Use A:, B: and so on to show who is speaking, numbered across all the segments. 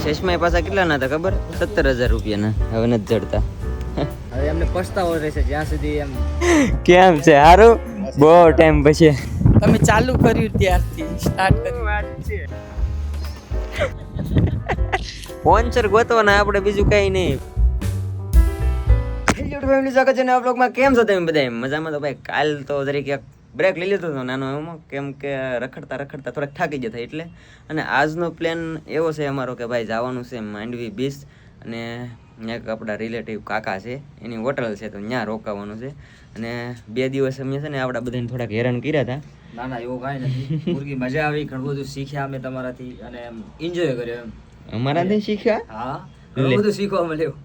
A: ચશ્મા પાછા કેટલા ના હતા ખબર? 17,000 રૂપિયાના. હવે નથી જડતા.
B: હવે એમને પસ્તાવો રહેશે જ્યાં સુધી એમ.
A: કેમ છે? સારું. બહુ ટાઈમ પછી
C: તમે ચાલુ કર્યું ત્યારથી સ્ટાર્ટ કર્યું.
A: સ્પોન્સર ગોતવાના આપણે, બીજું કઈ નહીં. ફેમિલી સ્વાગત છે નવા બ્લોગમાં. કેમ છો તમે બધા? મજામાં? તો ભાઈ કાલ તો તરીકે બ્રેક લઈ લીધો હતો નાનો એમાં, કેમ કે રખડતા થોડાક થાકી જતા એટલે. અને આજનો પ્લાન એવો છે અમારો કે ભાઈ જવાનું છે માંડવી બીચ, અને એક આપણા રિલેટિવ કાકા છે એની હોટલ છે તો ત્યાં રોકાવાનું છે. અને 2 દિવસ અમે છે ને આપણા બધાને થોડાક હેરાન કર્યા હતા.
B: ના ના એવું કાંઈ નથી. મુરગી મજા આવી, ઘણું બધું શીખ્યા અમે તમારાથી અને એમ એન્જોય કર્યો એમ.
A: અમારાથી શીખ્યા?
B: હા, ઘણું બધું શીખવા મળ્યું.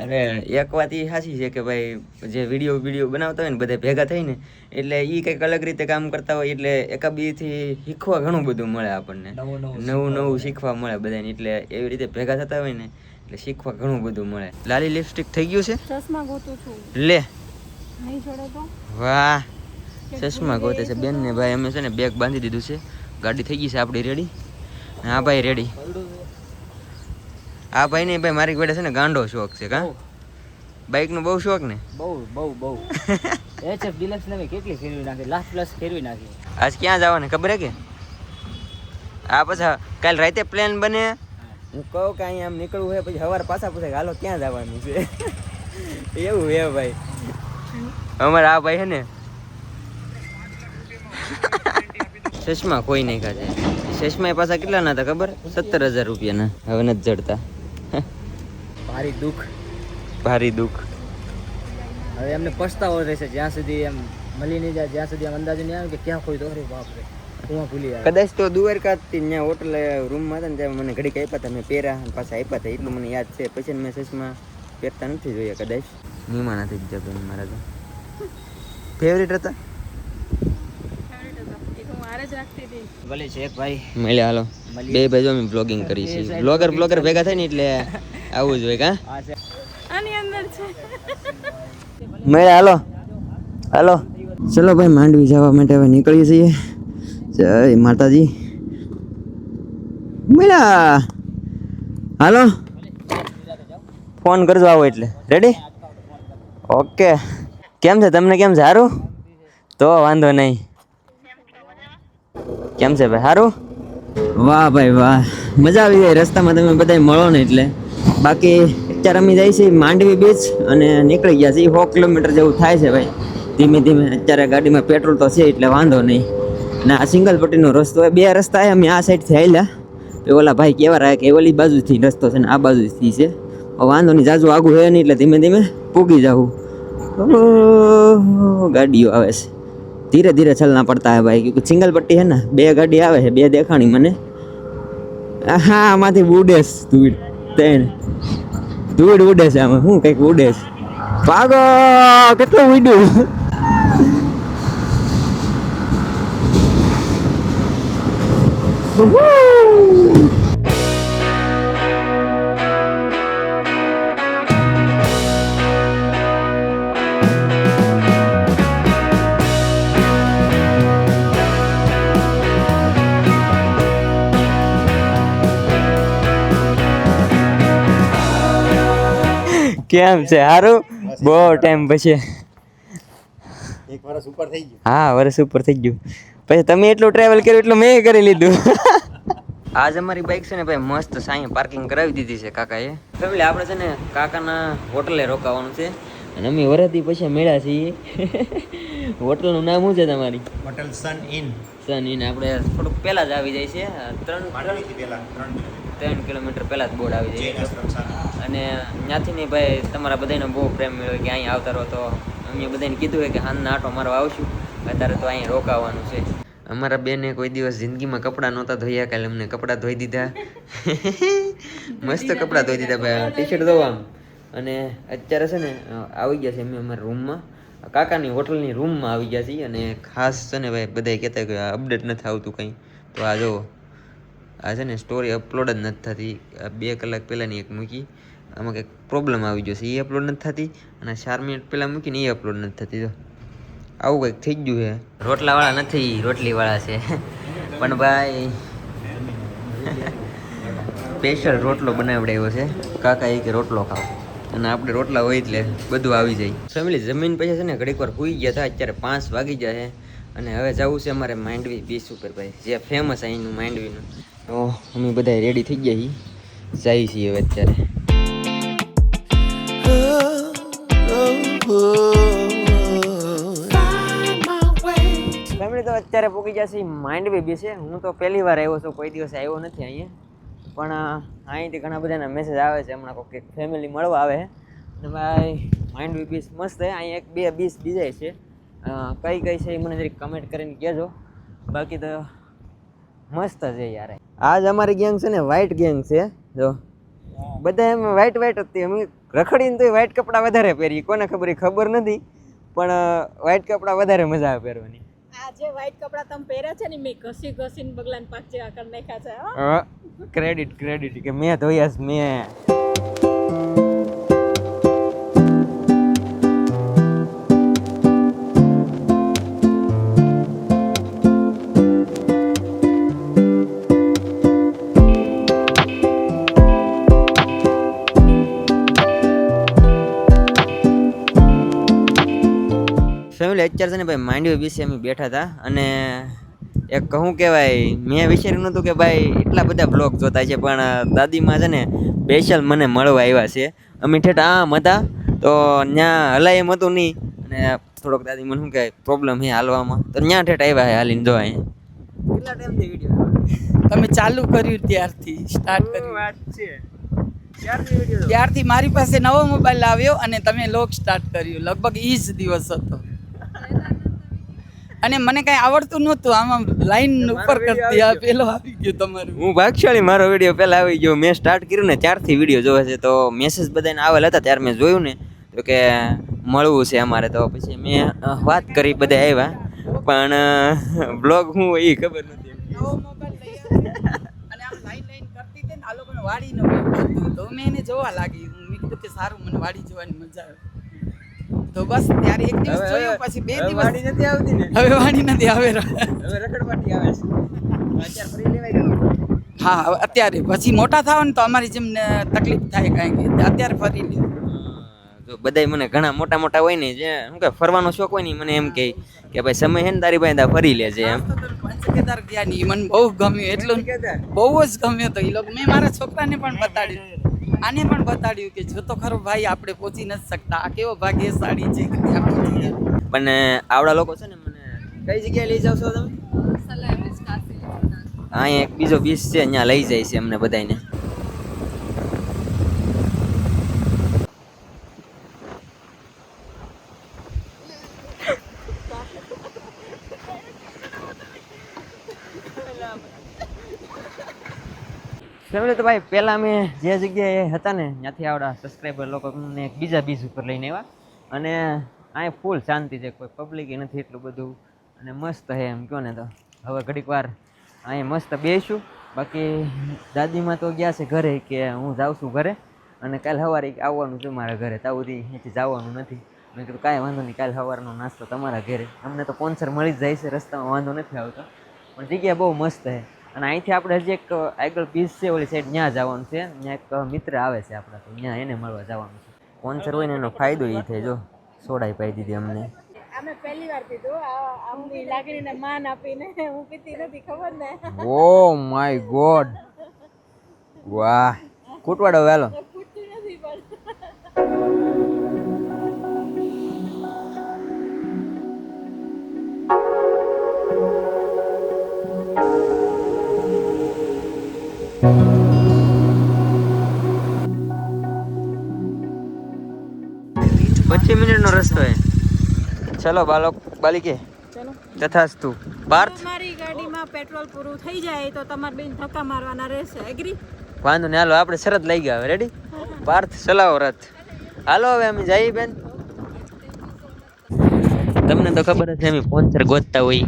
A: અરે એક વાત એ સાચી છે કે ભાઈ જે વિડીયો બનાવતા હોય ને બધા ભેગા થઈને, એટલે એ કંઈક અલગ રીતે કામ કરતા હોય એટલે એકાબીથી શીખવા ઘણું બધું મળે આપણને. નવું શીખવા મળે બધાને, એટલે એવી રીતે ભેગા થતા હોય ને એટલે શીખવા ઘણું બધું મળે. લાલી લિપસ્ટિક થઈ ગયું છે?
D: ચશ્મા ગોતું છું.
A: લે
D: નહીં છોડે તો
A: વાહ, ચશ્મા ગોતે છે બેન ને. ભાઈ અમે છે ને બેગ બાંધી દીધું છે, ગાડી થઈ ગઈ છે આપણી રેડી. હા ભાઈ રેડી. આ ભાઈ ને ભાઈ મારી જોડે છે ને ગાંડો શોખ છે. કા બાઇક નો બહુ શોખ ને?
B: બહુ HF ડિલક્સ ને મેં કેટલી ફેરવી નાખી, લાખ પ્લસ ફેરવી નાખી.
A: આજ ક્યાં જવાનું ખબર હે કે? આ પછી કાલ રાતે પ્લાન બને, હું કહું કે અહીંયા આમ નીકળવું છે, પછી સવારે પાછા પૂછે કે હાલો ક્યાં જવાનું છે. એવું હે ભાઈ અમારે આ ભાઈ છે ને. ચશ્મા કોઈ નહીં ખાતે. ચશ્મા પાછા કેટલા ના હતા ખબર? 17,000 રૂપિયાના. હવે નથી જડતા. ભારી દુઃખ.
B: હવે એમને પસ્તાવો રહેશે જ્યાં સુધી એમ મળી નહીં જાય, જ્યાં સુધી એમ અંદાજો નહીં આવે કે ક્યાં કોઈ દોરે. બાપરે, હું ભૂલી જાય.
A: કદાચ તો દ્વારકાથી ત્યાં હોટલ રૂમમાં હતા ને ત્યાં મને ઘડીક આપ્યા હતા, મેં પહેર્યા પાછા આપ્યા હતા એટલું મને યાદ છે. પછી મેં ચશ્મા પહેરતા નથી જોયા કદાચ. નીમા નથી જ બેન મારા તો ફેવરેટ હતા.
B: ભલે છે એક ભાઈ
A: મળ્યા. હાલો બે ભાઈ જો અમે બ્લોગિંગ કરી છે. બ્લોગર ભેગા થાય ને એટલે આવું જ હોય. કા
D: આની અંદર છે.
A: મળ્યા. હાલો ચલો ભાઈ માંડવી જવા માટે હવે નીકળીએ છીએ. જય માતાજી. મળ્યા. હાલો ફોન કરજો આવો એટલે. રેડી? ઓકે. કેમ છે તમને? કેમ છે? સારું? તો વાંધો નહીં. કેમ છે ભાઈ? સારું? વાહ ભાઈ વાહ, મજા આવી જાય રસ્તામાં તમે બધા મળો ને એટલે. બાકી અત્યારે અમે જાય છે માંડવી બીચ અને નીકળી ગયા છીએ. 100 કિલોમીટર જેવું થાય છે ભાઈ. ધીમે અત્યારે ગાડીમાં પેટ્રોલ તો છે એટલે વાંધો નહીં. ને આ સિંગલ પટ્ટીનો રસ્તો હોય, 2 રસ્તા છે. અમે આ સાઈડથી આવેલા, ઓલા ભાઈ કેવા રહ્યા કે ઓલી બાજુથી રસ્તો છે ને આ બાજુથી છે. વાંધો નહીં, જાજુ આગું હે નહીં એટલે ધીમે પૂગી જાઉં. ગાડીઓ આવે છે, ધીરે ચલના પડતા હે ભાઈ, ક્योंकि સિંગલ પટ્ટી હે ને. 2 ગાડી આવે છે, 2 દેખાણી મને. હા આમાંથી ઉડે ધૂળ ઉડે છે આમાં. શું કંઈક ઉડે છે. ભાગો, કેટલું ઉડ્યું. કેમ છે? સારું? બહુ ટાઈમ પછી. 1 વર્ષ ઉપર થઈ ગયું. હા, વર્ષ ઉપર થઈ ગયું. પછી તમે એટલું ટ્રાવેલ કર્યું એટલું મેં કરી લીધું. આજ અમારી બાઇક છે ને ભાઈ મસ્ત સાંઈ પાર્કિંગ કરાવી દીધી છે કાકાએ. ફેમિલી આપણે છે ને કાકાના હોટલે રોકાવાનું છે અને અમે વરદી પછી મળ્યા છીએ. હોટલનું નામ શું છે તમારી?
E: Hotel Sun Inn.
A: આપણે થોડુંક પહેલા જ આવી જાય છે. 3 કિલોમીટર પહેલા જ બોર્ડ આવી જાય છે. અને ત્યાંથી ને ભાઈ તમારા બધાનો બહુ પ્રેમ મળ્યો કે અહીંયા આવતા રહો. તો અમે બધાને કીધું હોય કે હાલના આટો મારવા આવશું, અત્યારે તો અહીંયા રોકાવાનું છે. અમારા બેને કોઈ દિવસ જિંદગીમાં કપડાં નહોતા ધોયા, કાલે અમને કપડાં ધોઈ દીધા. મસ્ત કપડાં ધોઈ દીધા ભાઈ, ટી-શર્ટ ધોવા. અને અત્યારે છે ને આવી ગયા છે અમે અમારા રૂમમાં, કાકાની હોટલની રૂમમાં આવી ગયા છીએ. અને ખાસ છે ને ભાઈ બધા કહેતા કે અપડેટ નથી આવતું કંઈ, તો આ જો આ છે ને સ્ટોરી અપલોડ જ નથી થતી. 2 કલાક પહેલાંની એક મૂકી, આમાં કંઈક પ્રોબ્લેમ આવી ગયો છે, એ અપલોડ નથી થતી. અને 4 મિનિટ પહેલાં મૂકીને એ અપલોડ નથી થતી. તો આવું કંઈક થઈ ગયું છે. રોટલાવાળા નથી, રોટલીવાળા છે. પણ ભાઈ સ્પેશિયલ રોટલો બનાવડાવ્યો છે કાકા એ કે રોટલો ખાવ અને આપણે રોટલા હોય એટલે બધું આવી જાય. ફેમિલી જમીન પછી છે ને ઘડીક વાર સૂઈ ગયા હતા, અત્યારે 5 વાગી ગયા છે અને હવે જવું છે અમારે માંડવી બીચ ઉપર ભાઈ, જે ફેમસ અહીંનું માંડવીનું. તો અમે બધા રેડી થઈ ગયા છીએ, જઈએ છીએ હવે અત્યારે. ફેમિલી તો અત્યારે પહોંચી ગયા છીએ માંડવી બીચે. હું તો પહેલી વાર આવ્યો છું, કોઈ દિવસ આવ્યો નથી અહીંયા, પણ અહીંથી ઘણા બધાના મેસેજ આવે છે, હમણાં કોઈ ફેમિલી મળવા આવે અને ભાઈ માંડવી બીચ મસ્ત છે. અહીંયા 1-2 બીચ બીજા છે, કઈ કઈ છે એ મને જરીક કમેન્ટ કરીને કહેજો. બાકી તો મસ્ત છે યાર. આજ અમારી ગેંગ છે ને વ્હાઈટ ગેંગ છે, જો બધા એમ વ્હાઈટ વ્હાઈટ હતી. અમે રખડીને તો વ્હાઈટ કપડાં વધારે પહેરી, કોને ખબર એ ખબર નથી, પણ વ્હાઈટ કપડાં વધારે મજા આવે પહેરવાની.
D: આ જે વ્હાઈટ કપડા તમે પહેર્યા છે ને, મેં ઘસીને બગલાન પાક જેવા કરી નાખ્યા છે.
A: ક્રેડિટ કે મેં ધોયા છે મેં. ફેમિલી અત્યારે છે ને ભાઈ માંડવી વિશે અમે બેઠા હતા અને એક કહું કહેવાય, મેં વિચાર્યું નહોતું કે ભાઈ એટલા બધા બ્લોગ જોતા છે, પણ દાદીમાં છે ને સ્પેશિયલ મને મળવા આવ્યા છે. અમે ઠેઠ આમ હતા તો ત્યાં હલાય એમ હતું નહીં, અને થોડોક દાદી મને શું કહેવાય પ્રોબ્લેમ છે હાલવામાં, તો ત્યાં ઠેઠ આવ્યા છે હાલીને જો અહીંયા. કેટલા ટાઈમથી વિડીયો
C: તમે ચાલુ કર્યું ત્યારથી સ્ટાર્ટ કર્યું
A: વાત છે ત્યારથી
C: ત્યારથી મારી પાસે નવો મોબાઈલ આવ્યો અને તમે લોક સ્ટાર્ટ કર્યું. લગભગ ઈ જ દિવસ હતો અને મને કઈ આવડતું નહોતું, આમાં લાઈન ઉપર કરતી આ પેલો આવી ગયો તમારું.
A: હું ભાગશાળી, મારો વિડીયો પહેલા આવી ગયો. મેં સ્ટાર્ટ કર્યું ને ત્યારથી વિડીયો જોવે છે, તો મેસેજ બધાને આવેલા હતા ત્યારે મેં જોયું ને તો કે મળવું છે અમારે, તો પછી મેં વાત કરી, બધા આવ્યા, પણ બ્લોગ હું એ ખબર નથી.
C: નવો મોબાઈલ લઈ આવ્યો અને આમ લાઈન કરતી હતી ને આ લોકોને વાડી ન હતું, તો મેં એને જોવા લાગી. મેં કીધું કે સારું, મને વાડી જોવાની મજા આવે. તો બસ ત્યારે એક દિવસ જોયું, પછી 2 દિવસ
A: વાડી નથી આવતી ને,
C: હવે વાડી નથી આવે.
A: હવે રખડવાટી આવે છે. અત્યારે ફરી લેવાય ગયો.
C: હા હવે અત્યારે પછી મોટા થાવ ને તો અમારી જેમ તકલીફ થાય કાંઈ કે અત્યારે ફરી લે.
A: તો બધાય મને ઘણા મોટા મોટા હોય ને, જે શું કે ફરવાનો શોખ હોય ને, મને એમ કહે કે ભાઈ સમય હે ને તારી પાસે ત્યાં ફરી લેજે એમ.
C: પંચકેદાર ગયા ની મને બહુ ગમ્યું, એટલું બહુ જ ગમ્યું. તો એ લોકો મેં મારા છોકરાને પણ બતાડ્યું, આને પણ બતાડ્યું કે જો તો ખરો ભાઈ આપણે પહોંચી નથી શકતા, આ કેવો ભાગ્યશાળી છે કે ત્યાં પહોંચી ગયા.
A: પણ આવડા લોકો છે ને મને કઈ જગ્યાએ લઈ જાવ છો તમે? અહીંયા એક બીજો બીચ છે, ત્યાં લઈ જાય છે અમને બધાને. ફેમિલી તો ભાઈ પહેલાં અમે જે જગ્યાએ હતા ને ત્યાંથી આવડા સબસ્ક્રાઈબર લોકોને એક બીજા બીચ ઉપર લઈને આવ્યા, અને અહીંયા ફૂલ શાંતિ છે, કોઈ પબ્લિક નથી એટલું બધું, અને મસ્ત છે એમ કહો ને. તો હવે ઘડીક વાર અહીંયા મસ્ત બેસીશું. બાકી દાદીમાં તો ગયા છે ઘરે, કે હું જાઉં છું ઘરે અને કાલે સવારે આવવાનું છે મારા ઘરે, ત્યાં સુધી અહીંથી જવાનું નથી. મેં કીધું કાંઈ વાંધો નહીં, કાલે સવારનો નાસ્તો તમારા ઘરે. અમને તો સ્પોન્સર મળી જ જાય છે, રસ્તામાં વાંધો નથી આવતો, પણ જગ્યા બહુ મસ્ત છે. અને અહીંથી આપણે હજી એક આગળ બીચ છે ઓલી સાઈડ, ત્યાં જવાનું છે. ત્યાં એક મિત્ર આવે છે આપણા, તો ત્યાં એને મળવા જવાનું છે. સ્પોન્સર હોય ને એનો ફાયદો એ થાય. જો સોડાઈ પાઈ દીધી અમને.
D: અમે પહેલી વાર પીધું, આમની લાગણીને માન આપીને. હું પીતી નથી, ખબર ને.
A: ઓ માય ગોડ, વાહ, કૂટવાડો વેલો.
D: પૂછતું નથી પણ.
A: મિનિટનો રસ્તો હે. ચલો બાલિકે
D: ચલો
A: તથાસ્તુ. પાર્થ
D: મારી ગાડીમાં પેટ્રોલ પૂરું થઈ જાય તો તમારે બેન ધક્કા મારવાના રહેશે. એગ્રી?
A: વાંધો નહીં, હાલો આપણે શરત લઈ ગયા હવે. રેડી? પાર્થ ચલાવો રથ. હાલો હવે અમે જઈએ બેન. તમને તો ખબર જ છે અમે સ્પોન્સર ગોતતા હોય,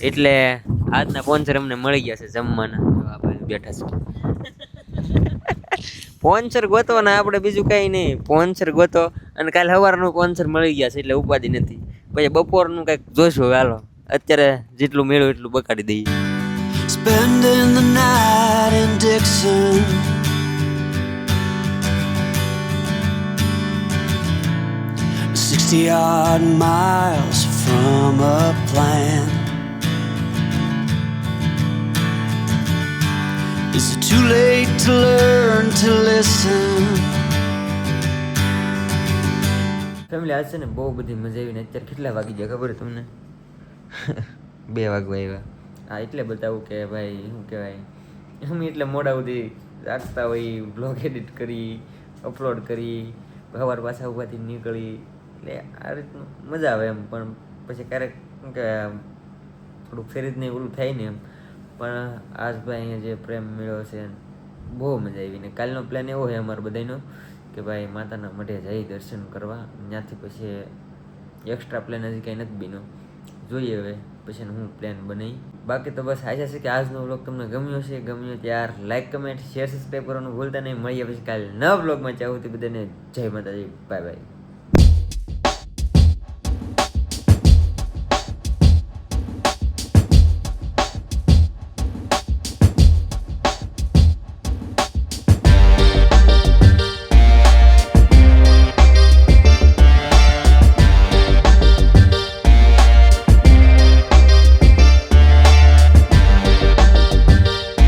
A: એટલે આજના સ્પોન્સર અમને મળી ગયા છે જમવાના. આ બાજુ બેઠા છે. સ્પોન્સર ગોતો ને આપણે બીજું કંઈ નહીં, સ્પોન્સર ગોતો અને કાલે સવારનું સ્પોન્સર મળી ગયા છે એટલે ઉપાધિ નથી. પછી બપોરનું કંઈક જોઈશું. હાલો અત્યારે જેટલું મેળવ્યું એટલું બગાડી દઈએ.
E: Spending the night in Dixon, 60 odd miles from a plan. Is it too late to learn to listen?
A: Family આજ છે ને બહુ બધી મજા આવી ને અત્યારે કેટલા વાગી ગયા ખબર તમને 2 વાગવા આવ્યા હા એટલે બતાવું કે ભાઈ શું કહેવાય અમે એટલે મોડા સુધી રાખતા હોય બ્લોગ એડિટ કરી અપલોડ કરી સવાર પાછા ઉભાથી નીકળી એટલે આ રીતનું મજા આવે એમ પણ પછી ક્યારેક શું કે થોડુંક ફેરી જ નહીં ઓલું થાય ને એમ પણ આજ ભાઈ અહીંયા જે પ્રેમ મળ્યો છે બહુ મજા આવી ને કાલનો પ્લાન એવો છે અમારો બધાનો કે ભાઈ માતાના મઢે જઈ દર્શન કરવા ત્યાંથી પછી એક્સ્ટ્રા પ્લાન હજી કંઈ નથી બન્યો જોઈએ હવે પછી હું પ્લાન બનાવી બાકી તો બસ આશા છે કે આજનો વ્લોગ તમને ગમ્યો છે ગમ્યો ત્યાર લાઈક કમેન્ટ શેર સબસ્ક્રાઈબ કરવાનું ભૂલતા નહીં મળીએ પછી કાલે નવા વ્લોગમાં ચાહું તે બધાને જય માતાજી બાય બાય